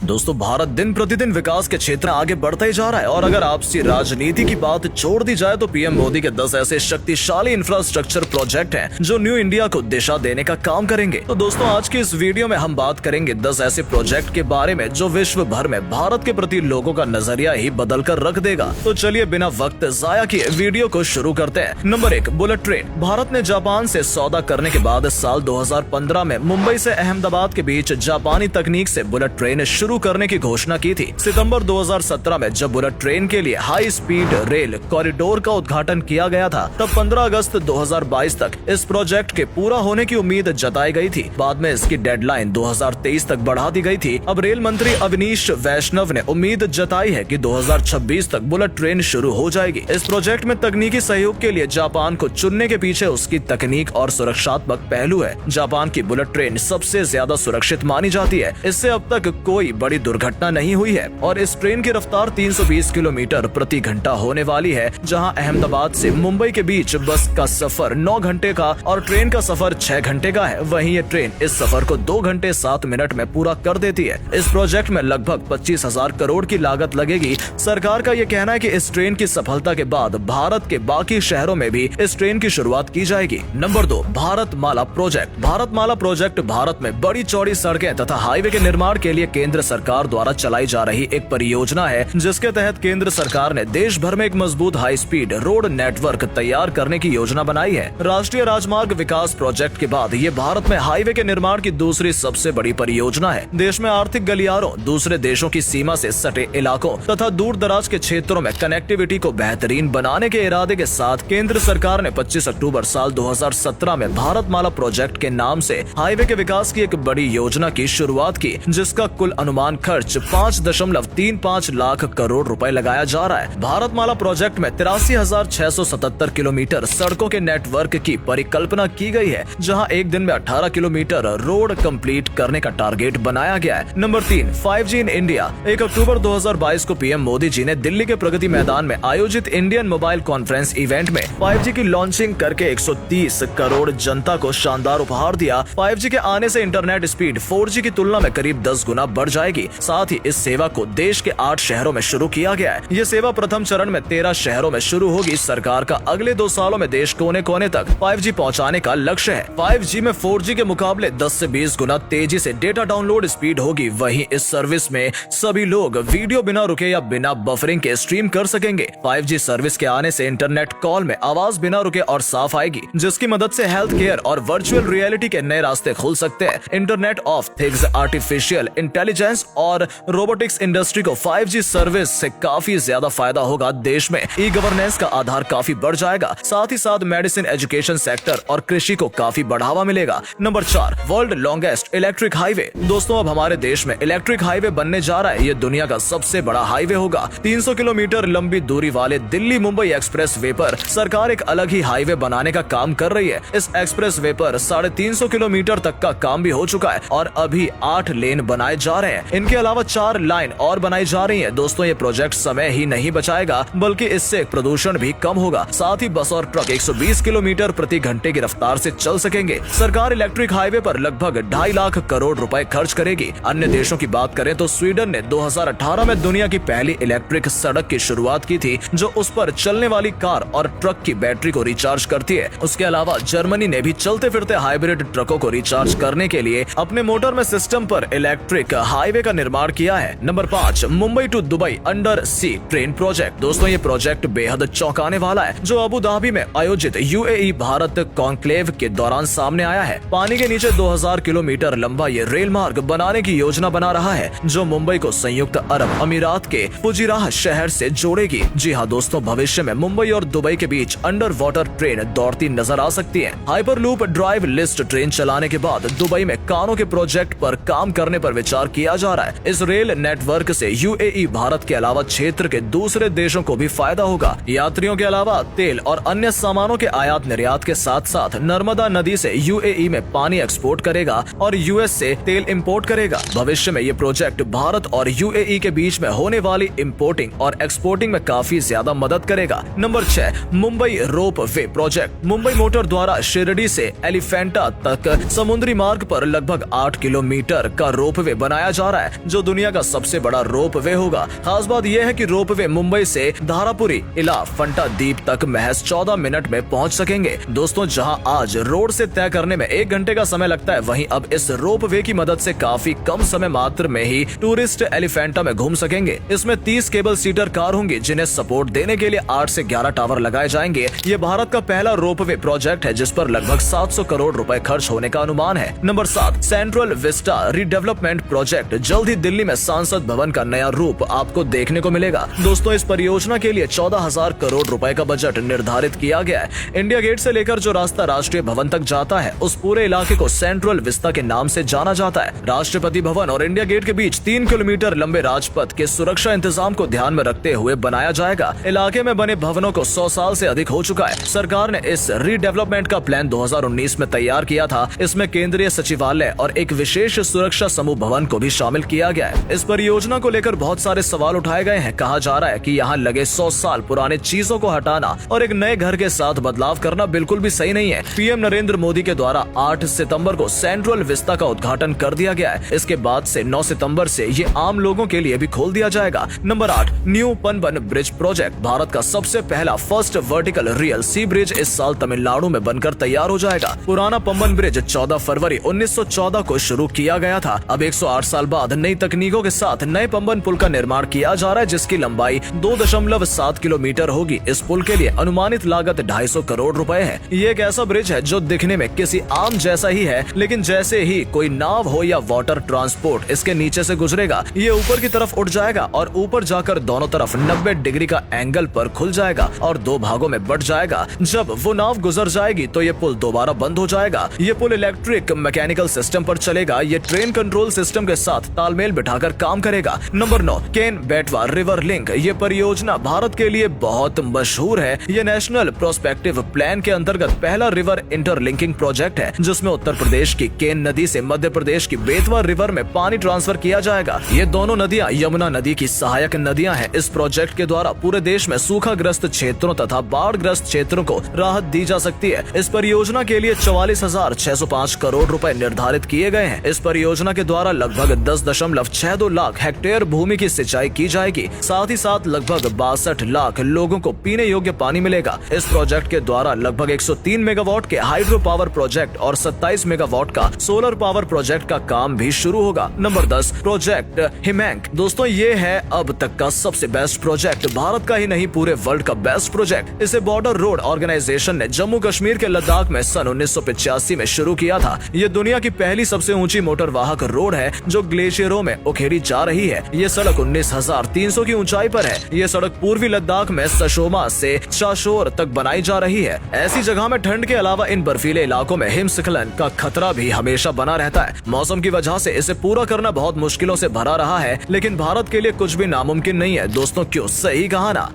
दोस्तों भारत दिन प्रतिदिन विकास के क्षेत्र में आगे बढ़ता ही जा रहा है और अगर आपसी राजनीति की बात छोड़ दी जाए तो पीएम मोदी के 10 ऐसे शक्तिशाली इंफ्रास्ट्रक्चर प्रोजेक्ट हैं जो न्यू इंडिया को दिशा देने का काम करेंगे। तो दोस्तों आज की इस वीडियो में हम बात करेंगे 10 ऐसे प्रोजेक्ट के बारे में जो विश्व भर में भारत के प्रति लोगों का नजरिया ही बदल कर रख देगा। तो चलिए बिना वक्त जाया किए वीडियो को शुरू करते हैं। Number 1, bullet train. भारत ने जापान से सौदा करने के बाद साल 2015 में मुंबई से अहमदाबाद के बीच जापानी तकनीक से बुलेट ट्रेन शुरू करने की घोषणा की थी। सितंबर 2017 में जब बुलेट ट्रेन के लिए हाई स्पीड रेल कॉरिडोर का उद्घाटन किया गया था तब 15 अगस्त 2022 तक इस प्रोजेक्ट के पूरा होने की उम्मीद जताई गई थी। बाद में इसकी डेडलाइन 2023 तक बढ़ा दी गई थी। अब रेल मंत्री अवनीश वैष्णव ने उम्मीद जताई है कि 2026 तक बुलेट ट्रेन शुरू हो जाएगी। इस प्रोजेक्ट में तकनीकी सहयोग के लिए जापान को चुनने के पीछे उसकी तकनीक और सुरक्षात्मक पहलू है। जापान की बुलेट ट्रेन सबसे ज्यादा सुरक्षित मानी जाती है। इससे अब तक कोई बड़ी दुर्घटना नहीं हुई है और इस ट्रेन की रफ्तार 320 किलोमीटर प्रति घंटा होने वाली है। जहां अहमदाबाद से मुंबई के बीच बस का सफर 9 घंटे का और ट्रेन का सफर 6 घंटे का है। वहीं ये ट्रेन इस सफर को 2 घंटे 7 मिनट में पूरा कर देती है। इस प्रोजेक्ट में लगभग 25,000 करोड़ की लागत लगेगी। सरकार का ये कहना है कि इस ट्रेन की सफलता के बाद भारत के बाकी शहरों में भी इस ट्रेन की शुरुआत की जाएगी। Number 2, Bharatmala project. Bharatmala project Bharat में बड़ी चौड़ी सड़कें तथा हाईवे के निर्माण के लिए केंद्र सरकार द्वारा चलाई जा रही एक परियोजना है जिसके तहत केंद्र सरकार ने देश भर में एक मजबूत हाई स्पीड रोड नेटवर्क तैयार करने की योजना बनाई है। राष्ट्रीय राजमार्ग विकास प्रोजेक्ट के बाद ये भारत में हाईवे के निर्माण की दूसरी सबसे बड़ी परियोजना है। देश में आर्थिक गलियारों, दूसरे देशों की सीमा से सटे इलाकों तथा दूर दराज के क्षेत्रों में कनेक्टिविटी को बेहतरीन बनाने के इरादे के साथ केंद्र सरकार ने 25 अक्टूबर साल 2017 में भारतमाला प्रोजेक्ट के नाम से हाईवे के विकास की एक बड़ी योजना की शुरुआत की जिसका कुल अनुमान खर्च 5.35 लाख करोड़ रुपए लगाया जा रहा है। भारतमाला प्रोजेक्ट में 83,677 किलोमीटर सड़कों के नेटवर्क की परिकल्पना की गई है जहां एक दिन में 18 किलोमीटर रोड कंप्लीट करने का टारगेट बनाया गया है। Number 3, 5G in India. 1 अक्टूबर 2022 को पीएम मोदी जी ने दिल्ली के प्रगति मैदान में आयोजित इंडियन मोबाइल कॉन्फ्रेंस इवेंट में 5G की लॉन्चिंग करके 130 करोड़ जनता को शानदार उपहार दिया। 5G के आने से इंटरनेट स्पीड 4G की तुलना में करीब 10 गुना बढ़ जाएगी। साथ ही इस सेवा को देश के 8 शहरों में शुरू किया गया है। ये सेवा प्रथम चरण में 13 शहरों में शुरू होगी। सरकार का अगले 2 सालों में देश कोने कोने तक 5G पहुंचाने का लक्ष्य है। 5G में 4G के मुकाबले 10 से 20 गुना तेजी से डेटा डाउनलोड स्पीड होगी। वहीं इस सर्विस में सभी लोग वीडियो बिना रुके या बिना बफरिंग के स्ट्रीम कर सकेंगे। 5G सर्विस के आने से इंटरनेट कॉल में आवाज बिना रुके और साफ आएगी जिसकी मदद से हेल्थ केयर और वर्चुअल रियलिटी के नए रास्ते खुल सकते हैं। Internet of things, artificial intelligence और रोबोटिक्स इंडस्ट्री को 5G सर्विस से काफी ज्यादा फायदा होगा। देश में ई गवर्नेंस का आधार काफी बढ़ जाएगा। साथ ही साथ मेडिसिन, एजुकेशन सेक्टर और कृषि को काफी बढ़ावा मिलेगा। Number 4, world longest electric highway. दोस्तों अब हमारे देश में इलेक्ट्रिक हाईवे बनने जा रहा है। ये दुनिया का सबसे बड़ा हाईवे होगा। 300 किलोमीटर लंबी दूरी वाले दिल्ली मुंबई एक्सप्रेस वे पर सरकार एक अलग ही हाईवे बनाने का काम कर रही है। इस एक्सप्रेस वे पर 350 किलोमीटर तक का काम भी हो चुका है और अभी 8 लेन बनाए जा रहे हैं। इनके अलावा 4 लाइन और बनाई जा रही है। दोस्तों ये प्रोजेक्ट समय ही नहीं बचाएगा बल्कि इससे प्रदूषण भी कम होगा। साथ ही बस और ट्रक 120 किलोमीटर प्रति घंटे की रफ्तार से चल सकेंगे। सरकार इलेक्ट्रिक हाईवे पर लगभग 2.5 लाख करोड़ रुपए खर्च करेगी। अन्य देशों की बात करें तो स्वीडन ने 2018 में दुनिया की पहली इलेक्ट्रिक सड़क की शुरुआत की थी जो उस पर चलने वाली कार और ट्रक की बैटरी को रिचार्ज करती है। उसके अलावा जर्मनी ने भी चलते फिरते हाइब्रिड ट्रकों को रिचार्ज करने के लिए अपने मोटर में सिस्टम पर इलेक्ट्रिक हाईवे का निर्माण किया है। Number 5, Mumbai to Dubai under sea train project. दोस्तों ये प्रोजेक्ट बेहद चौंकाने वाला है जो अबू धाबी में आयोजित UAE भारत कॉन्क्लेव के दौरान सामने आया है। पानी के नीचे 2000 किलोमीटर लंबा ये रेल मार्ग बनाने की योजना बना रहा है जो मुंबई को संयुक्त अरब अमीरात के फुजिराह शहर से जोड़ेगी। जी हाँ दोस्तों, भविष्य में मुंबई और दुबई के बीच अंडर वाटर ट्रेन दौड़ती नजर आ सकती है। हाइपरलूप ड्राइव लिस्ट ट्रेन चलाने के बाद दुबई में कानों के प्रोजेक्ट पर काम करने पर विचार किया जा रहा है। इस रेल नेटवर्क से UAE भारत के अलावा क्षेत्र के दूसरे देशों को भी फायदा होगा। यात्रियों के अलावा तेल और अन्य सामानों के आयात निर्यात के साथ साथ नर्मदा नदी से UAE में पानी एक्सपोर्ट करेगा और US से तेल इंपोर्ट करेगा। भविष्य में ये प्रोजेक्ट भारत और UAE के बीच में होने वाली इंपोर्टिंग और एक्सपोर्टिंग में काफी ज्यादा मदद करेगा। नंबर 6, मुंबई रोप वे प्रोजेक्ट। मुंबई मोटर द्वारा शिरडी से एलिफेंटा तक समुद्री मार्ग पर लगभग 8 किलोमीटर का रोप वे बनाया जा रहा रहा है, जो दुनिया का सबसे बड़ा रोप वे होगा। खास बात यह है कि रोप वे मुंबई से धारापुरी इला फंटा द्वीप तक महज 14 मिनट में पहुंच सकेंगे। दोस्तों, जहां आज रोड से तय करने में 1 घंटे का समय लगता है, वहीं अब इस रोप वे की मदद से काफी कम समय मात्र में ही टूरिस्ट एलिफेंटा में घूम सकेंगे। इसमें 30 केबल सीटर कार होंगी, जिन्हें सपोर्ट देने के लिए 8 से 11 टावर लगाए जाएंगे। ये भारत का पहला रोप वे प्रोजेक्ट है जिस पर लगभग 700 करोड़ रुपए खर्च होने का अनुमान है। Number 7, central Vista redevelopment project. जल्द ही दिल्ली में सांसद भवन का नया रूप आपको देखने को मिलेगा। दोस्तों, इस परियोजना के लिए 14,000 करोड़ रुपए का बजट निर्धारित किया गया है। इंडिया गेट से लेकर जो रास्ता राष्ट्रीय भवन तक जाता है, उस पूरे इलाके को सेंट्रल विस्टा के नाम से जाना जाता है। राष्ट्रपति भवन और इंडिया गेट के बीच 3 किलोमीटर लंबे राजपथ के सुरक्षा इंतजाम को ध्यान में रखते हुए बनाया जाएगा। इलाके में बने भवनों को 100 साल से अधिक हो चुका है। सरकार ने इस रीडेवलपमेंट का प्लान 2019 में तैयार किया था। इसमें केंद्रीय सचिवालय और एक विशेष सुरक्षा समूह भवन को भी शामिल किया गया है। इस परियोजना को लेकर बहुत सारे सवाल उठाए गए हैं। कहा जा रहा है कि यहाँ लगे 100 साल पुराने चीजों को हटाना और एक नए घर के साथ बदलाव करना बिल्कुल भी सही नहीं है। पीएम नरेंद्र मोदी के द्वारा 8 सितंबर को सेंट्रल विस्टा का उद्घाटन कर दिया गया है। इसके बाद से 9 सितंबर से ये आम लोगों के लिए भी खोल दिया जाएगा। Number 8, new Pamban bridge project. भारत का सबसे पहला first vertical rail sea bridge इस साल तमिलनाडु में बनकर तैयार हो जाएगा। पुराना पम्बन ब्रिज 14 फरवरी 1914 को शुरू किया गया था। अब 108 साल बाद नई तकनीकों के साथ नए पम्बन पुल का निर्माण किया जा रहा है, जिसकी लंबाई 2.7 किलोमीटर होगी। इस पुल के लिए अनुमानित लागत 250 करोड़ रुपए है। ये एक ऐसा ब्रिज है जो दिखने में किसी आम जैसा ही है, लेकिन जैसे ही कोई नाव हो या वाटर ट्रांसपोर्ट इसके नीचे से गुजरेगा, ये ऊपर की तरफ उठ जाएगा और ऊपर जाकर दोनों तरफ 90 डिग्री का एंगल पर खुल जाएगा और 2 भागों में बट जाएगा। जब वो नाव गुजर जाएगी तो ये पुल दोबारा बंद हो जाएगा। ये पुल इलेक्ट्रिक मैकेनिकल सिस्टम पर चलेगा। ये ट्रेन कंट्रोल सिस्टम के साथ तालमेल बिठाकर काम करेगा। नंबर 9, केन बेटवा रिवर लिंक। ये परियोजना भारत के लिए बहुत मशहूर है। ये नेशनल प्रोस्पेक्टिव प्लान के अंतर्गत पहला रिवर इंटरलिंकिंग प्रोजेक्ट है, जिसमें उत्तर प्रदेश की केन नदी से मध्य प्रदेश की बेतवा रिवर में पानी ट्रांसफर किया जाएगा। ये दोनों नदियां यमुना नदी की सहायक नदियां हैं। इस प्रोजेक्ट के द्वारा पूरे देश में सूखाग्रस्त क्षेत्रों तथा बाढ़ग्रस्त क्षेत्रों को राहत दी जा सकती है। इस परियोजना के लिए 44,605 करोड़ रुपए निर्धारित किए गए हैं। इस परियोजना के द्वारा लगभग 10.62 लाख हेक्टेयर भूमि की सिंचाई की जाएगी। साथ ही साथ लगभग 62 लाख लोगों को पीने योग्य पानी मिलेगा। इस प्रोजेक्ट के द्वारा लगभग 103 मेगावाट के हाइड्रो पावर प्रोजेक्ट और 27 मेगावाट का सोलर पावर प्रोजेक्ट का काम भी शुरू होगा। Number 10, project Himank. दोस्तों, ये है अब तक का सबसे बेस्ट प्रोजेक्ट। भारत का ही नहीं, पूरे वर्ल्ड का बेस्ट प्रोजेक्ट। इसे बॉर्डर रोड ऑर्गेनाइजेशन ने जम्मू कश्मीर के लद्दाख में सन 1985 में शुरू किया था। ये दुनिया की पहली सबसे ऊंची मोटर वाहक रोड है जो ग्लेशियरों में उखेड़ी जा रही है। ये सड़क 19,300 की ऊंचाई पर है। ये सड़क पूर्वी लद्दाख में सशोमा से चाशोर तक बनाई जा रही है। ऐसी जगह में ठंड के अलावा इन बर्फीले इलाकों में हिमस्खलन का खतरा भी हमेशा बना रहता है। मौसम की वजह से इसे पूरा करना बहुत मुश्किलों से भरा रहा है, लेकिन भारत के लिए कुछ भी नामुमकिन नहीं है। दोस्तों, क्यों? सही कहा ना।